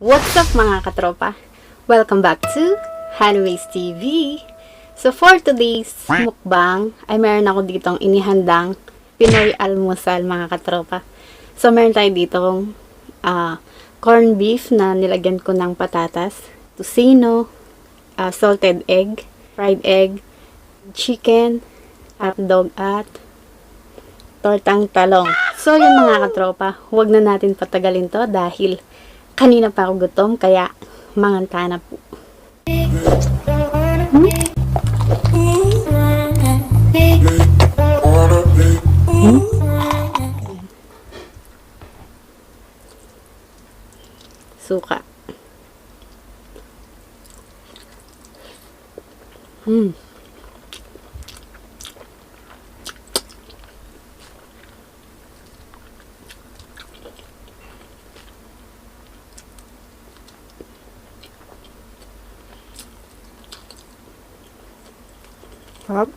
What's up mga katropa? Welcome back to Hanways TV. So for today's mukbang ay meron ako ditong inihandang Pinoy Almusal mga katropa. So meron tayo ditong corned beef na nilagyan ko ng patatas, tocino, salted egg, fried egg, chicken, hotdog at tortang talong. So yun mga katropa, huwag na natin patagalin to dahil kanina pa ako gutom, kaya manganta na po. Suka. Sarap.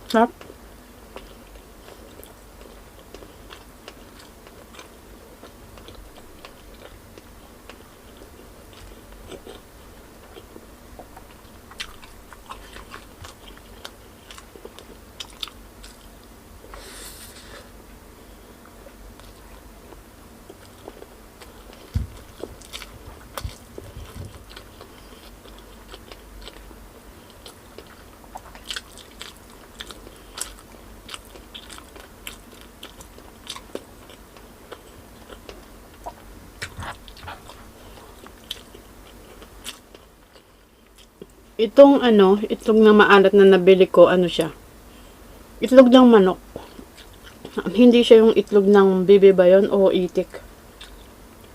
Sarap. Itong itlog na maalat na nabili ko, siya? Itlog ng manok. Hindi siya yung itlog ng bibi ba yun o itik.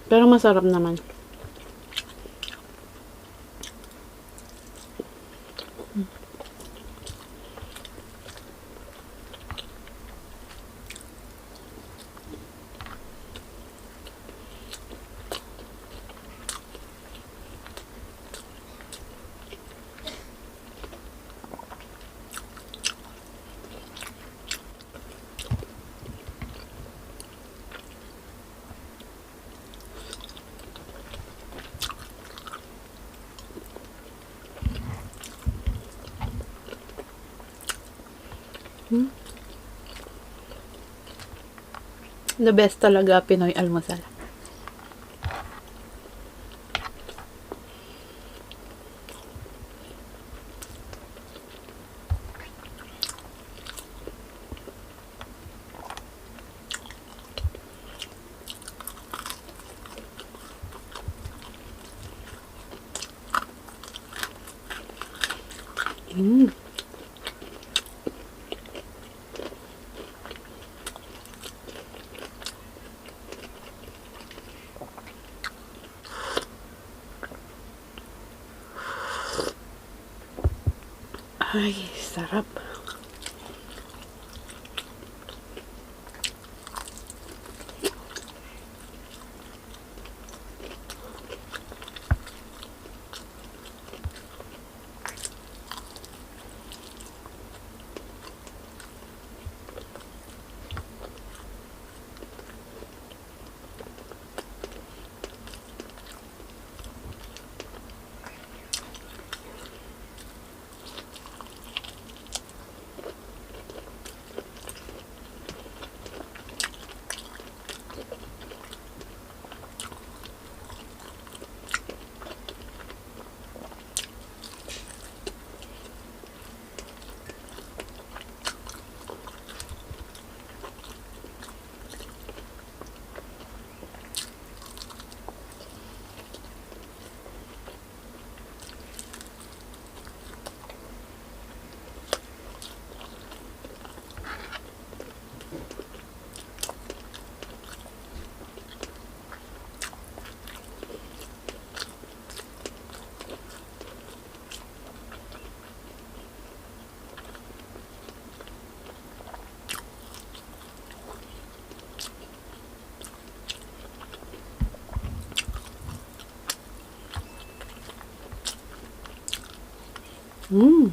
Pero masarap naman. The best talaga Pinoy Almusal. Ay, sarap. Mm.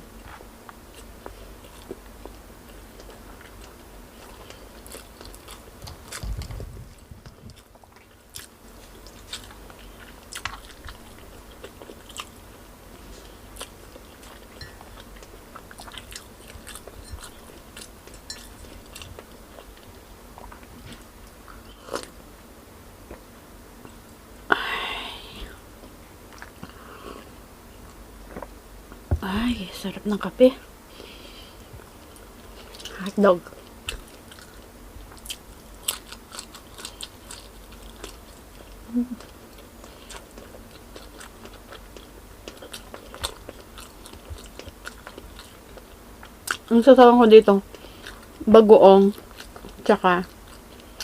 Ay, sarap ng kape. Hotdog. Ang sasawan ko dito, bagoong, tsaka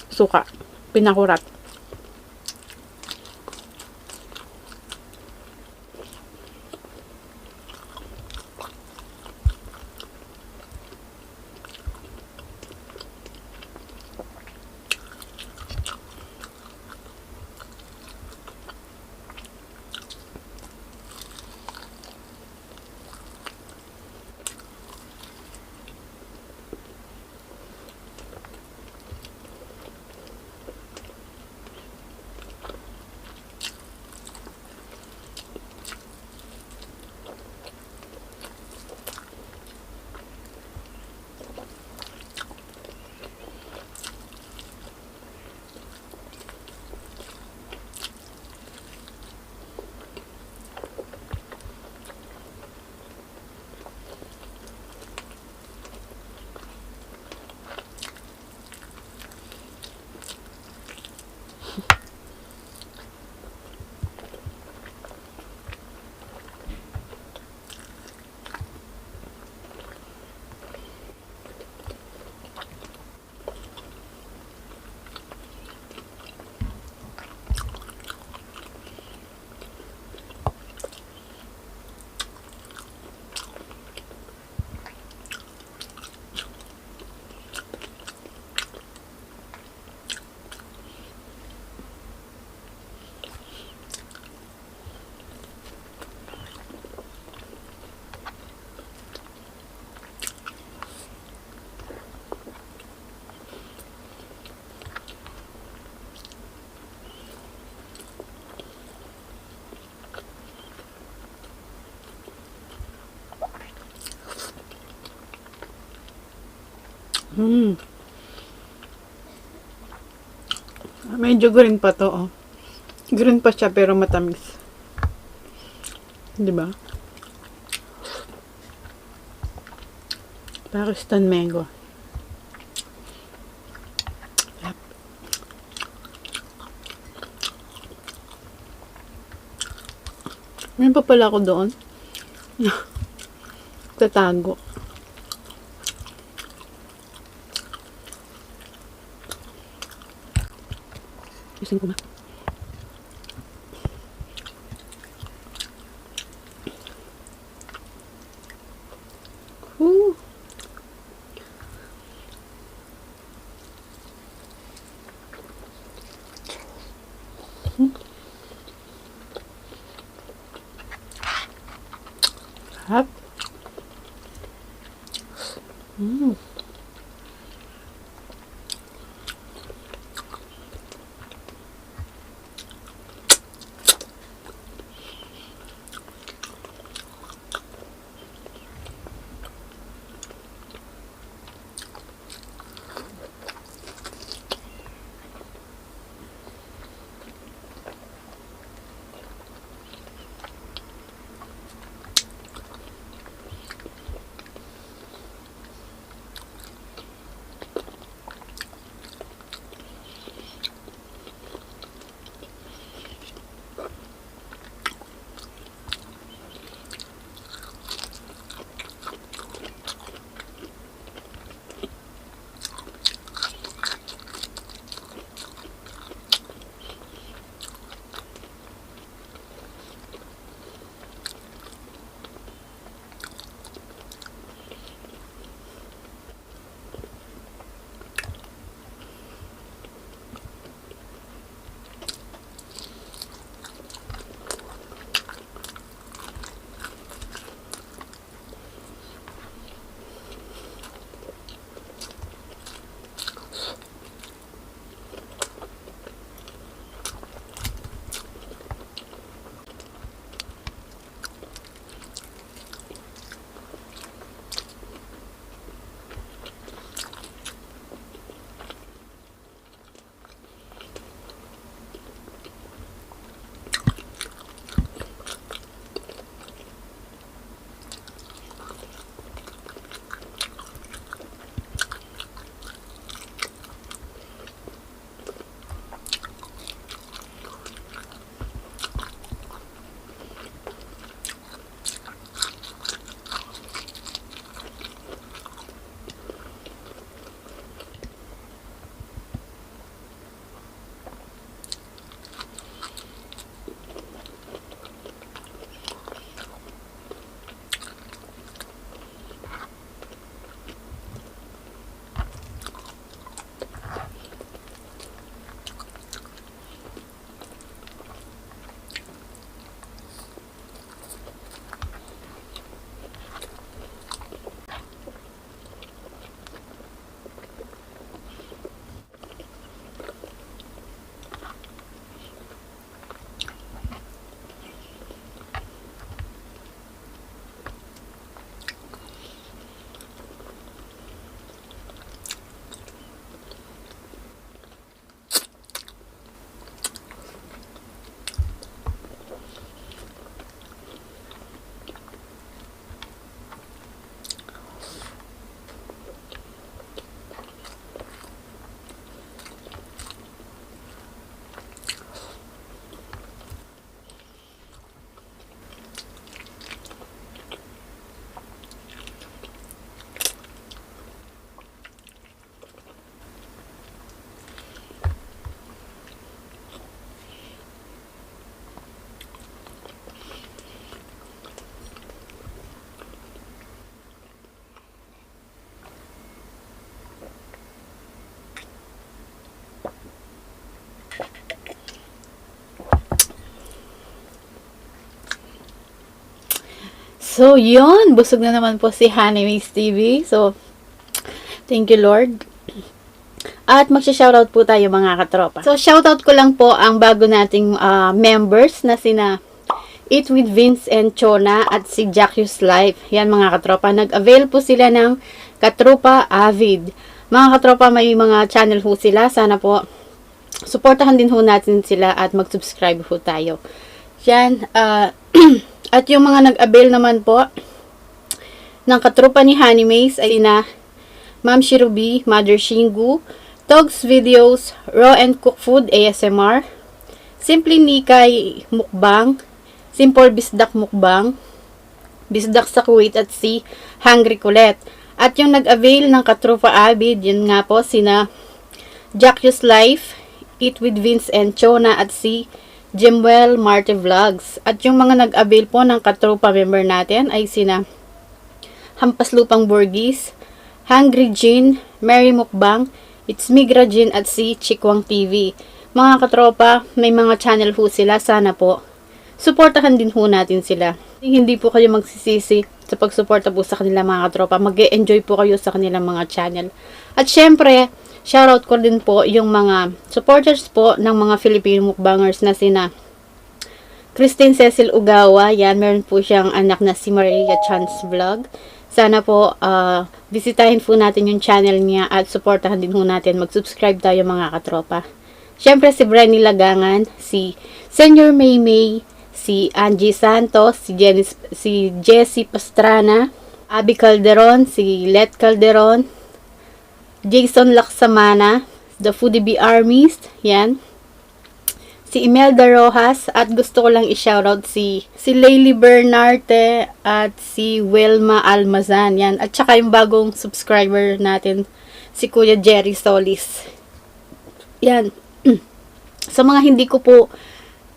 suka, pinakurat. Mm. Medyo green pa to, oh. Green pa siya pero matamis. 'Di ba? Pakistan mango. Yep. Meron pa pala ako doon. Tatago. Isin ko na. Woo! Sarap. Mm. So, yun. Busog na naman po si Honeyways TV. So, thank you, Lord. At magsha-shoutout po tayo mga katropa. So, shoutout ko lang po ang bago nating members na sina Eat with Vince and Chona at si Jacky's Life. Yan mga katropa. Nag-avail po sila ng Katrupa Avid. Mga katropa, may mga channel po sila. Sana po, supportahan din po natin sila at mag-subscribe po tayo. Yan. At yung mga nag-avail naman po ng Katrupa ni Honey Maze ay na Ma'am Shirubi, Mother Shingu, Togs Videos, Raw and Cook Food ASMR, Simply Nikay Mukbang, Simple Bisdak Mukbang, Bisdak sa Kuwait at si Hungry Colette. At yung nag-avail ng Katrupa Avid, yun nga po, sina Jacky's Life, Eat with Vince and Chona at si Jimwell Marte Vlogs. At yung mga nag-avail po ng Katrupa member natin ay sina Hampas Lupang Burgis, Hungry Jean, Mary Mukbang, It's Migra Jean at si Chikwang TV. Mga katropa, may mga channel po sila. Sana po, supportahan din po natin sila. Hindi po kayo magsisisi sa pagsuporta po sa kanila mga katropa. Mag-e-enjoy po kayo sa kanilang mga channel. At syempre, shoutout ko din po yung mga supporters po ng mga Filipino mukbangers na sina Christine Cecil Ugawa. Yan, meron po siyang anak na si Maria Chan's Vlog. Sana po, bisitahin po natin yung channel niya at supportahan din po natin. Mag-subscribe tayo mga katropa. Siyempre si Brenny Lagangan, si Senior Maymay, si Angie Santos, si Jessie Pastrana, Abby Calderon, si Let Calderon, Jason Laksamana, The Foodie Bee Armies, yan. Si Imelda Rojas, at gusto ko lang i-shoutout si Laylie Bernarte at si Wilma Almazan, yan. At saka yung bagong subscriber natin, si Kuya Jerry Solis. Yan. Sa mga hindi ko po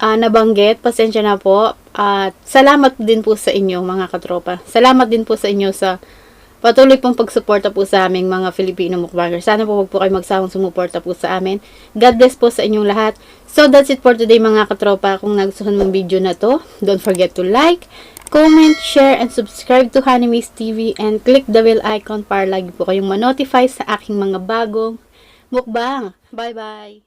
nabanggit, pasensya na po. At salamat din po sa inyo mga katropa. Salamat din po sa inyo sa patuloy pong pagsuporta po sa aming mga Filipino mukbangers. Sana po wag po kayo magsawang sumuporta po sa amin. God bless po sa inyong lahat. So that's it for today mga katropa. Kung nagustuhan mong video na to, don't forget to like, comment, share, and subscribe to Honeymaze TV and click the bell icon para lagi po kayong ma-notify sa aking mga bagong mukbang. Bye bye!